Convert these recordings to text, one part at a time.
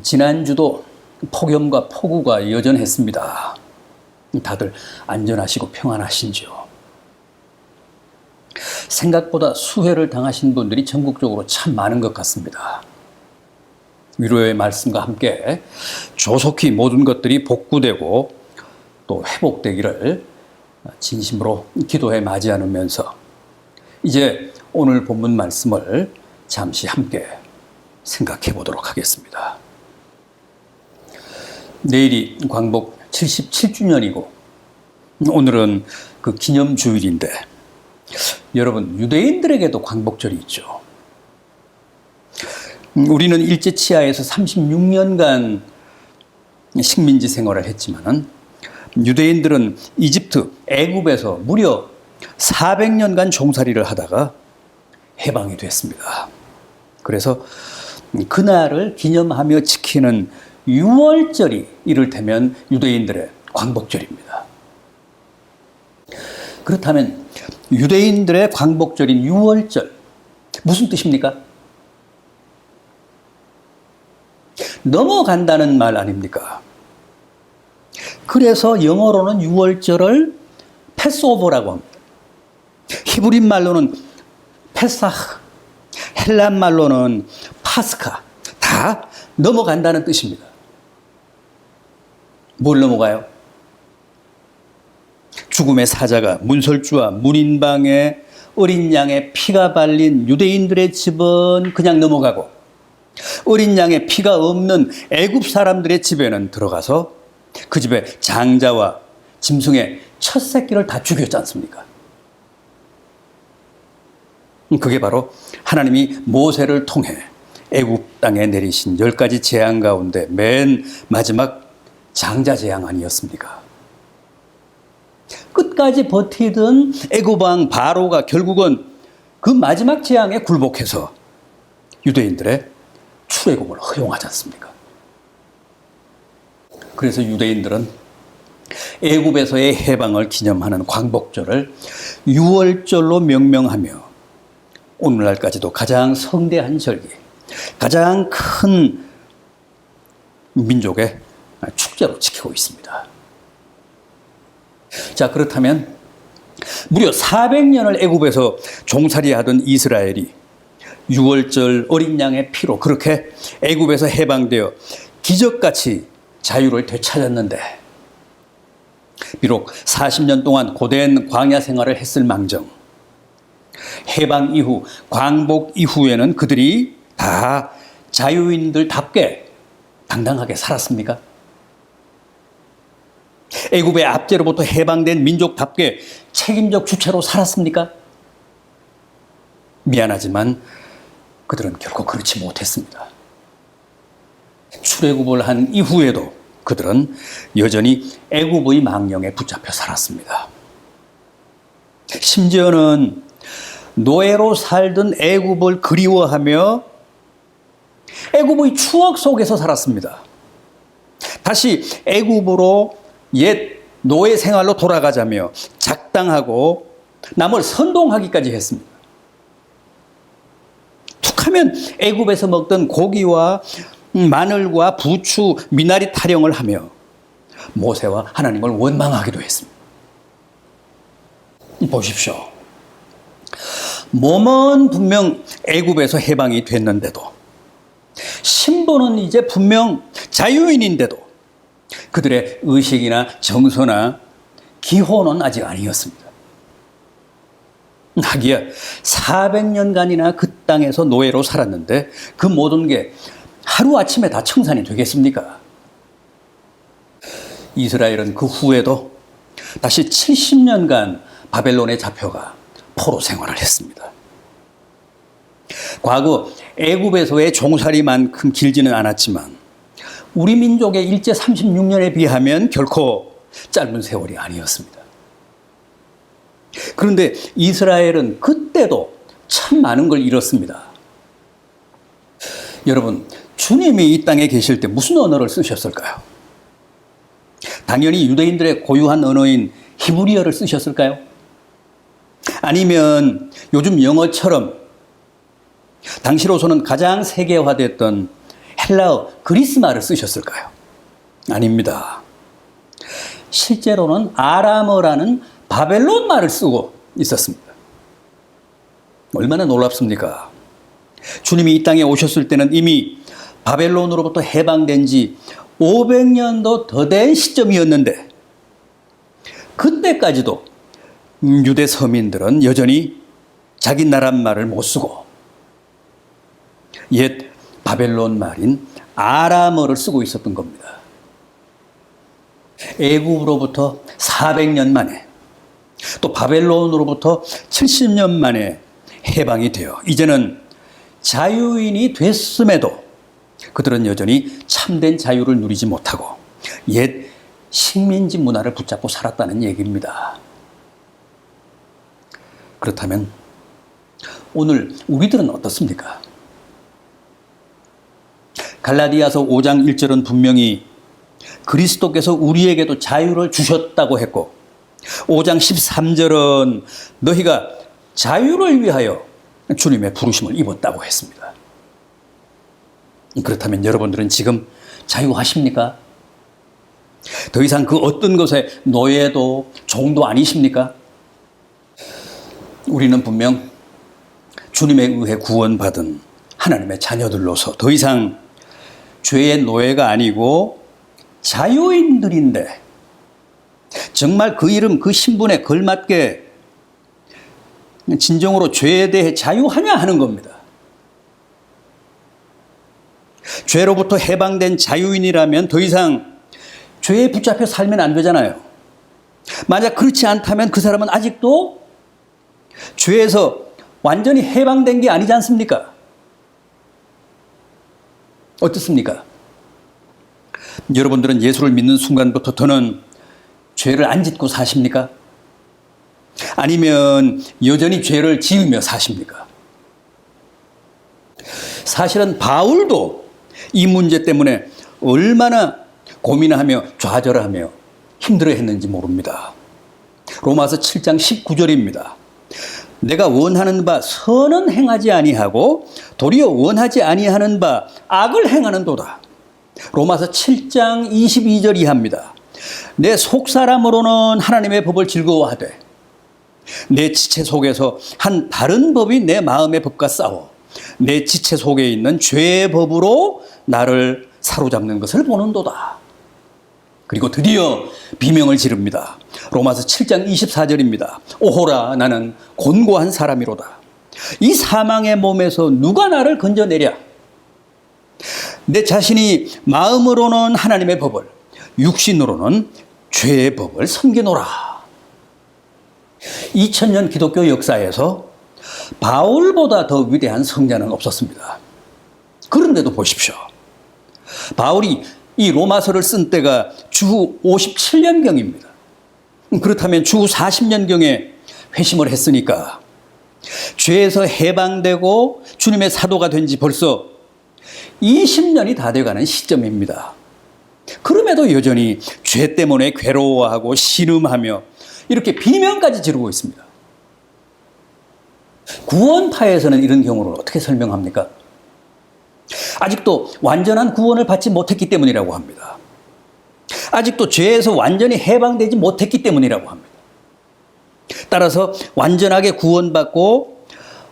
지난주도 폭염과 폭우가 여전했습니다. 다들 안전하시고 평안하신지요? 생각보다 수해를 당하신 분들이 전국적으로 참 많은 것 같습니다. 위로의 말씀과 함께 조속히 모든 것들이 복구되고 또 회복되기를 진심으로 기도해 맞이 않으면서 이제 오늘 본문 말씀을 잠시 함께 생각해 보도록 하겠습니다. 내일이 광복 77주년이고 오늘은 그 기념주일인데 여러분, 유대인들에게도 광복절이 있죠. 우리는 일제치하에서 36년간 식민지 생활을 했지만 유대인들은 이집트, 애굽에서 무려 400년간 종살이를 하다가 해방이 됐습니다. 그래서 그날을 기념하며 지키는 유월절이 이를테면 유대인들의 광복절입니다. 그렇다면 유대인들의 광복절인 유월절, 무슨 뜻입니까? 넘어간다는 말 아닙니까? 그래서 영어로는 유월절을 패스오버라고 합니다. 히브리 말로는 페사흐, 헬란 말로는 파스카, 다 넘어간다는 뜻입니다. 뭘 넘어가요? 죽음의 사자가 문설주와 문인방에 어린 양의 피가 발린 유대인들의 집은 그냥 넘어가고 어린 양의 피가 없는 애굽 사람들의 집에는 들어가서 그 집의 장자와 짐승의 첫 새끼를 다 죽였지 않습니까? 그게 바로 하나님이 모세를 통해 애굽 땅에 내리신 10가지 재앙 가운데 맨 마지막 장자 재앙 아니었습니까? 끝까지 버티던 애굽 왕 바로가 결국은 그 마지막 재앙에 굴복해서 유대인들의 출애굽을 허용하지 않습니까? 그래서 유대인들은 애굽에서의 해방을 기념하는 광복절을 유월절로 명명하며 오늘날까지도 가장 성대한 절기, 가장 큰 민족의 축제로 지키고 있습니다. 자, 그렇다면 무려 400년을 애굽에서 종살이하던 이스라엘이 유월절 어린 양의 피로 그렇게 애굽에서 해방되어 기적같이 자유를 되찾았는데 비록 40년 동안 고된 광야 생활을 했을 망정 해방 이후 광복 이후에는 그들이 다 자유인들답게 당당하게 살았습니까? 애굽의 압제로부터 해방된 민족답게 책임적 주체로 살았습니까? 미안하지만 그들은 결코 그렇지 못했습니다. 출애굽을 한 이후에도 그들은 여전히 애굽의 망령에 붙잡혀 살았습니다. 심지어는 노예로 살던 애굽을 그리워하며 애굽의 추억 속에서 살았습니다. 다시 애굽으로 옛 노예 생활로 돌아가자며 작당하고 남을 선동하기까지 했습니다. 툭하면 애굽에서 먹던 고기와 마늘과 부추, 미나리 타령을 하며 모세와 하나님을 원망하기도 했습니다. 보십시오. 몸은 분명 애굽에서 해방이 됐는데도 신분은 이제 분명 자유인인데도 그들의 의식이나 정서나 기호는 아직 아니었습니다. 하기야 400년간이나 그 땅에서 노예로 살았는데 그 모든 게 하루아침에 다 청산이 되겠습니까? 이스라엘은 그 후에도 다시 70년간 바벨론에 잡혀가 포로 생활을 했습니다. 과거 애굽에서의 종살이만큼 길지는 않았지만 우리 민족의 일제 36년에 비하면 결코 짧은 세월이 아니었습니다. 그런데 이스라엘은 그때도 참 많은 걸 잃었습니다. 여러분, 주님이 이 땅에 계실 때 무슨 언어를 쓰셨을까요? 당연히 유대인들의 고유한 언어인 히브리어를 쓰셨을까요? 아니면 요즘 영어처럼 당시로서는 가장 세계화됐던 헬라어, 그리스 말을 쓰셨을까요? 아닙니다. 실제로는 아람어라는 바벨론 말을 쓰고 있었습니다. 얼마나 놀랍습니까? 주님이 이 땅에 오셨을 때는 이미 바벨론으로부터 해방된 지 500년도 더 된 시점이었는데 그때까지도 유대 서민들은 여전히 자기 나라 말을 못 쓰고 옛 바벨론 말인 아람어를 쓰고 있었던 겁니다. 애굽으로부터 400년 만에 또 바벨론으로부터 70년 만에 해방이 되어 이제는 자유인이 됐음에도 그들은 여전히 참된 자유를 누리지 못하고 옛 식민지 문화를 붙잡고 살았다는 얘기입니다. 그렇다면 오늘 우리들은 어떻습니까? 갈라디아서 5장 1절은 분명히 그리스도께서 우리에게도 자유를 주셨다고 했고 5장 13절은 너희가 자유를 위하여 주님의 부르심을 입었다고 했습니다. 그렇다면 여러분들은 지금 자유하십니까? 더 이상 그 어떤 것에 노예도 종도 아니십니까? 우리는 분명 주님에 의해 구원받은 하나님의 자녀들로서 더 이상 죄의 노예가 아니고 자유인들인데 정말 그 이름 그 신분에 걸맞게 진정으로 죄에 대해 자유하냐 하는 겁니다. 죄로부터 해방된 자유인이라면 더 이상 죄에 붙잡혀 살면 안 되잖아요. 만약 그렇지 않다면 그 사람은 아직도 죄에서 완전히 해방된 게 아니지 않습니까? 어떻습니까? 여러분들은 예수를 믿는 순간부터 더는 죄를 안 짓고 사십니까? 아니면 여전히 죄를 지으며 사십니까? 사실은 바울도 이 문제 때문에 얼마나 고민하며 좌절하며 힘들어했는지 모릅니다. 로마서 7장 19절입니다. 내가 원하는 바 선은 행하지 아니하고 도리어 원하지 아니하는 바 악을 행하는도다. 로마서 7장 22절 이하입니다. 내 속사람으로는 하나님의 법을 즐거워하되 내 지체 속에서 한 다른 법이 내 마음의 법과 싸워 내 지체 속에 있는 죄의 법으로 나를 사로잡는 것을 보는도다. 그리고 드디어 비명을 지릅니다. 로마서 7장 24절입니다. 오호라 나는 곤고한 사람이로다. 이 사망의 몸에서 누가 나를 건져내랴. 내 자신이 마음으로는 하나님의 법을 육신으로는 죄의 법을 섬기노라. 2000년 기독교 역사에서 바울보다 더 위대한 성자는 없었습니다. 그런데도 보십시오. 바울이 이 로마서를 쓴 때가 주후 57년경입니다. 그렇다면 주후 40년경에 회심을 했으니까 죄에서 해방되고 주님의 사도가 된 지 벌써 20년이 다 돼가는 시점입니다. 그럼에도 여전히 죄 때문에 괴로워하고 신음하며 이렇게 비명까지 지르고 있습니다. 구원파에서는 이런 경우를 어떻게 설명합니까? 아직도 완전한 구원을 받지 못했기 때문이라고 합니다. 아직도 죄에서 완전히 해방되지 못했기 때문이라고 합니다. 따라서 완전하게 구원받고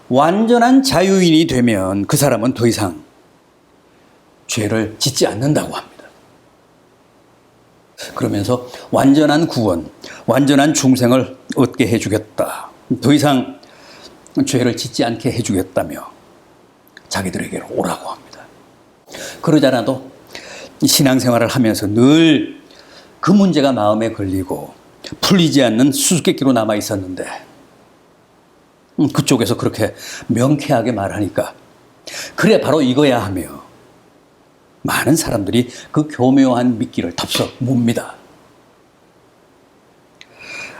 완전한 자유인이 되면 그 사람은 더 이상 죄를 짓지 않는다고 합니다. 그러면서 완전한 구원, 완전한 중생을 얻게 해주겠다. 더 이상 죄를 짓지 않게 해주겠다며 자기들에게로 오라고 합니다. 그러지 않아도 신앙생활을 하면서 늘 그 문제가 마음에 걸리고 풀리지 않는 수수께끼로 남아 있었는데 그쪽에서 그렇게 명쾌하게 말하니까 그래 바로 이거야 하며 많은 사람들이 그 교묘한 미끼를 덥석 뭅니다.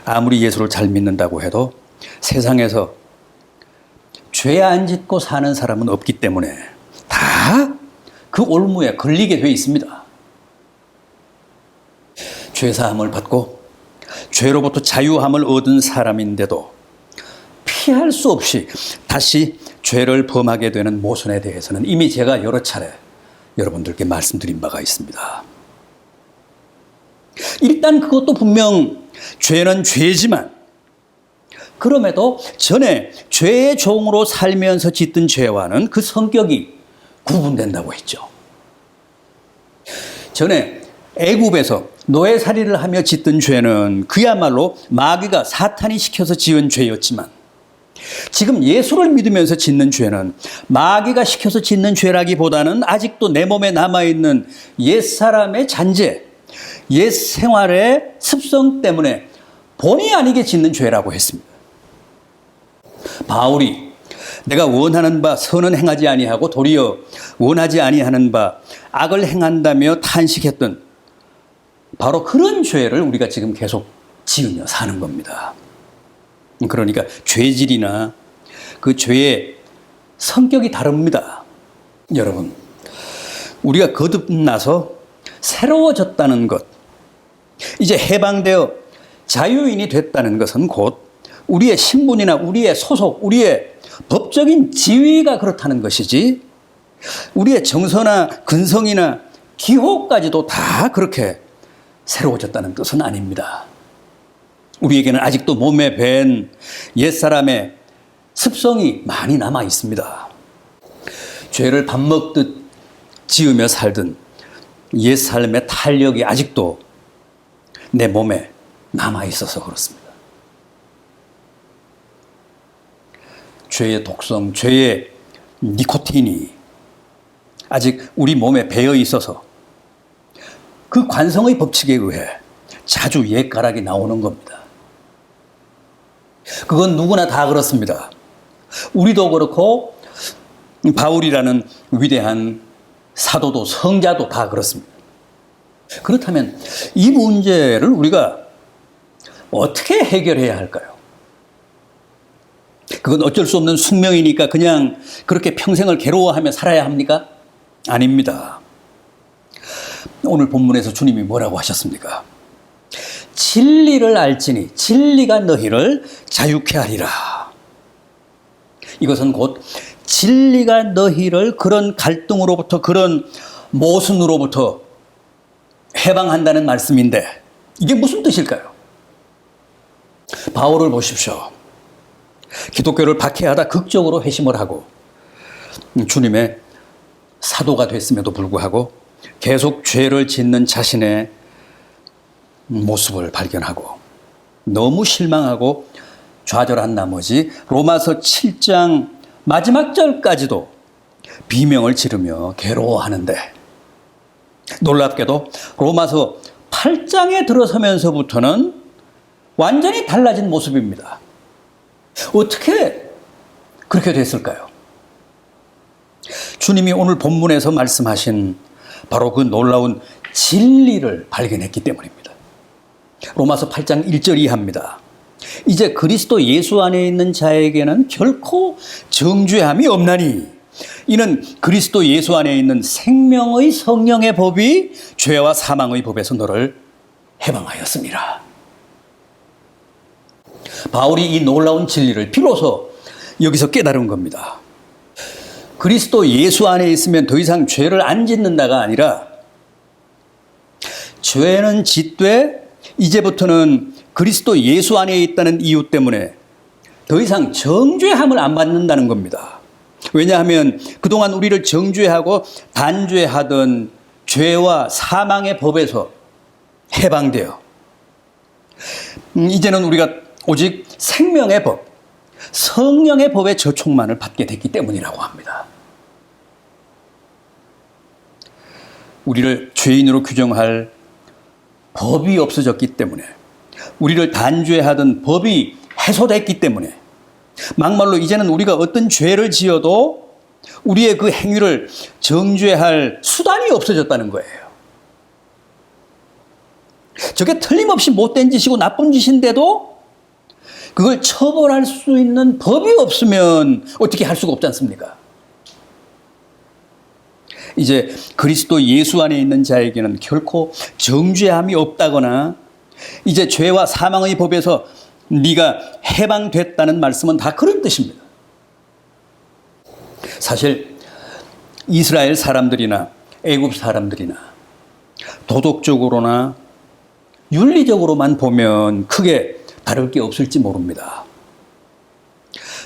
아무리 예수를 잘 믿는다고 해도 세상에서 죄 안 짓고 사는 사람은 없기 때문에 다 그 올무에 걸리게 돼 있습니다. 죄사함을 받고 죄로부터 자유함을 얻은 사람인데도 피할 수 없이 다시 죄를 범하게 되는 모순에 대해서는 이미 제가 여러 차례 여러분들께 말씀드린 바가 있습니다. 일단 그것도 분명 죄는 죄지만 그럼에도 전에 죄의 종으로 살면서 짓던 죄와는 그 성격이 구분된다고 했죠. 전에 애굽에서 노예살이를 하며 짓던 죄는 그야말로 마귀가 사탄이 시켜서 지은 죄였지만 지금 예수를 믿으면서 짓는 죄는 마귀가 시켜서 짓는 죄라기보다는 아직도 내 몸에 남아있는 옛사람의 잔재, 옛 생활의 습성 때문에 본의 아니게 짓는 죄라고 했습니다. 바울이 내가 원하는 바 선은 행하지 아니하고 도리어 원하지 아니하는 바 악을 행한다며 탄식했던 바로 그런 죄를 우리가 지금 계속 지으며 사는 겁니다. 그러니까 죄질이나 그 죄의 성격이 다릅니다. 여러분, 우리가 거듭나서 새로워졌다는 것, 이제 해방되어 자유인이 됐다는 것은 곧 우리의 신분이나 우리의 소속, 우리의 법적인 지위가 그렇다는 것이지 우리의 정서나 근성이나 기호까지도 다 그렇게 새로워졌다는 뜻은 아닙니다. 우리에게는 아직도 몸에 밴 옛사람의 습성이 많이 남아 있습니다. 죄를 밥 먹듯 지으며 살던 옛삶의 탄력이 아직도 내 몸에 남아 있어서 그렇습니다. 죄의 독성, 죄의 니코틴이 아직 우리 몸에 배어 있어서 그 관성의 법칙에 의해 자주 옛가락이 나오는 겁니다. 그건 누구나 다 그렇습니다. 우리도 그렇고 바울이라는 위대한 사도도 성자도 다 그렇습니다. 그렇다면 이 문제를 우리가 어떻게 해결해야 할까요? 그건 어쩔 수 없는 숙명이니까 그냥 그렇게 평생을 괴로워하며 살아야 합니까? 아닙니다. 오늘 본문에서 주님이 뭐라고 하셨습니까? 진리를 알지니 진리가 너희를 자유케 하리라. 이것은 곧 진리가 너희를 그런 갈등으로부터 그런 모순으로부터 해방한다는 말씀인데 이게 무슨 뜻일까요? 바울을 보십시오. 기독교를 박해하다 극적으로 회심을 하고 주님의 사도가 됐음에도 불구하고 계속 죄를 짓는 자신의 모습을 발견하고 너무 실망하고 좌절한 나머지 로마서 7장 마지막 절까지도 비명을 지르며 괴로워하는데 놀랍게도 로마서 8장에 들어서면서부터는 완전히 달라진 모습입니다. 어떻게 그렇게 됐을까요? 주님이 오늘 본문에서 말씀하신 바로 그 놀라운 진리를 발견했기 때문입니다. 로마서 8장 1절 이하입니다. 이제 그리스도 예수 안에 있는 자에게는 결코 정죄함이 없나니 이는 그리스도 예수 안에 있는 생명의 성령의 법이 죄와 사망의 법에서 너를 해방하였습니다. 바울이 이 놀라운 진리를 비로소 여기서 깨달은 겁니다. 그리스도 예수 안에 있으면 더 이상 죄를 안 짓는다가 아니라 죄는 짓되 이제부터는 그리스도 예수 안에 있다는 이유 때문에 더 이상 정죄함을 안 받는다는 겁니다. 왜냐하면 그동안 우리를 정죄하고 단죄하던 죄와 사망의 법에서 해방되어 이제는 우리가 오직 생명의 법, 성령의 법의 저촉만을 받게 됐기 때문이라고 합니다. 우리를 죄인으로 규정할 법이 없어졌기 때문에 우리를 단죄하던 법이 해소됐기 때문에 막말로 이제는 우리가 어떤 죄를 지어도 우리의 그 행위를 정죄할 수단이 없어졌다는 거예요. 저게 틀림없이 못된 짓이고 나쁜 짓인데도 그걸 처벌할 수 있는 법이 없으면 어떻게 할 수가 없지 않습니까? 이제 그리스도 예수 안에 있는 자에게는 결코 정죄함이 없다거나 이제 죄와 사망의 법에서 네가 해방됐다는 말씀은 다 그런 뜻입니다. 사실 이스라엘 사람들이나 애굽 사람들이나 도덕적으로나 윤리적으로만 보면 크게 다를 게 없을지 모릅니다.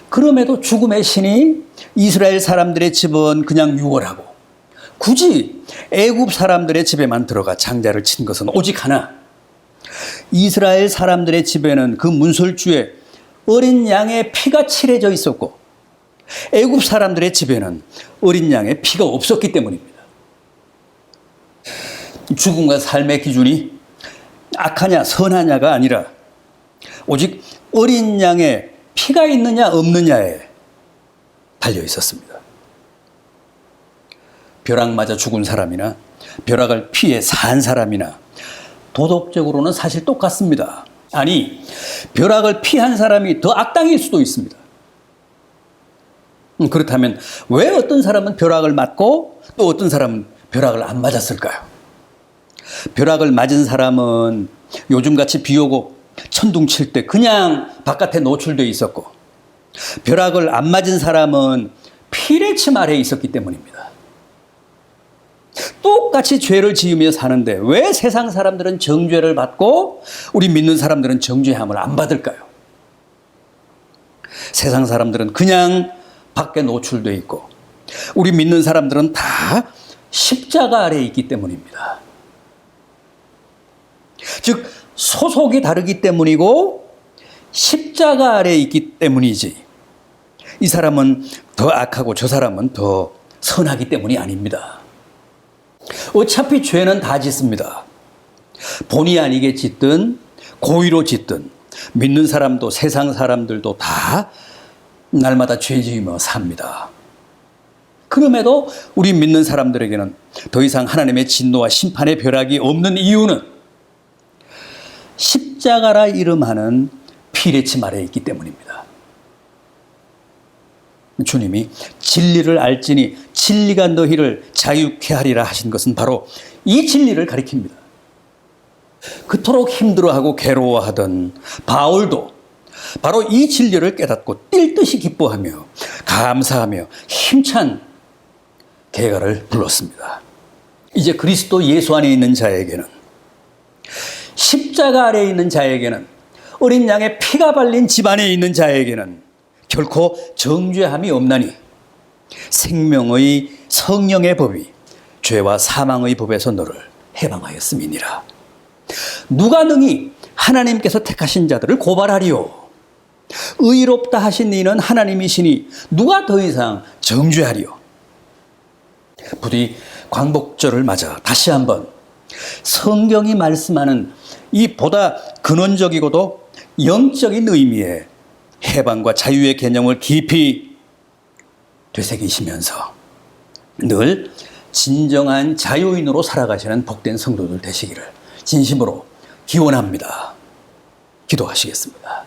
그럼에도 죽음의 신이 이스라엘 사람들의 집은 그냥 유월하고 굳이 애굽 사람들의 집에만 들어가 장자를 친 것은 오직 하나, 이스라엘 사람들의 집에는 그 문설주에 어린 양의 피가 칠해져 있었고 애굽 사람들의 집에는 어린 양의 피가 없었기 때문입니다. 죽음과 삶의 기준이 악하냐 선하냐가 아니라 오직 어린 양의 피가 있느냐 없느냐에 달려 있었습니다. 벼락 맞아 죽은 사람이나 벼락을 피해 산 사람이나 도덕적으로는 사실 똑같습니다. 아니, 벼락을 피한 사람이 더 악당일 수도 있습니다. 그렇다면 왜 어떤 사람은 벼락을 맞고 또 어떤 사람은 벼락을 안 맞았을까요? 벼락을 맞은 사람은 요즘같이 비 오고 천둥 칠 때 그냥 바깥에 노출되어 있었고, 벼락을 안 맞은 사람은 피레침 아래에 있었기 때문입니다. 똑같이 죄를 지으며 사는데 왜 세상 사람들은 정죄를 받고 우리 믿는 사람들은 정죄함을 안 받을까요? 세상 사람들은 그냥 밖에 노출되어 있고 우리 믿는 사람들은 다 십자가 아래에 있기 때문입니다. 즉 소속이 다르기 때문이고 십자가 아래에 있기 때문이지, 이 사람은 더 악하고 저 사람은 더 선하기 때문이 아닙니다. 어차피 죄는 다 짓습니다. 본의 아니게 짓든 고의로 짓든 믿는 사람도 세상 사람들도 다 날마다 죄 지으며 삽니다. 그럼에도 우리 믿는 사람들에게는 더 이상 하나님의 진노와 심판의 벼락이 없는 이유는 십자가라 이름하는 피레침 아래에 있기 때문입니다. 주님이 진리를 알지니 진리가 너희를 자유케 하리라 하신 것은 바로 이 진리를 가리킵니다. 그토록 힘들어하고 괴로워하던 바울도 바로 이 진리를 깨닫고 뛸 듯이 기뻐하며 감사하며 힘찬 개가를 불렀습니다. 이제 그리스도 예수 안에 있는 자에게는, 십자가 아래에 있는 자에게는, 어린 양의 피가 발린 집 안에 있는 자에게는 결코 정죄함이 없나니 생명의 성령의 법이 죄와 사망의 법에서 너를 해방하였음이니라. 누가 능히 하나님께서 택하신 자들을 고발하리요? 의롭다 하신 이는 하나님이시니 누가 더 이상 정죄하리요? 부디 광복절을 맞아 다시 한번 성경이 말씀하는 이 보다 근원적이고도 영적인 의미의 해방과 자유의 개념을 깊이 되새기시면서 늘 진정한 자유인으로 살아가시는 복된 성도들 되시기를 진심으로 기원합니다. 기도하시겠습니다.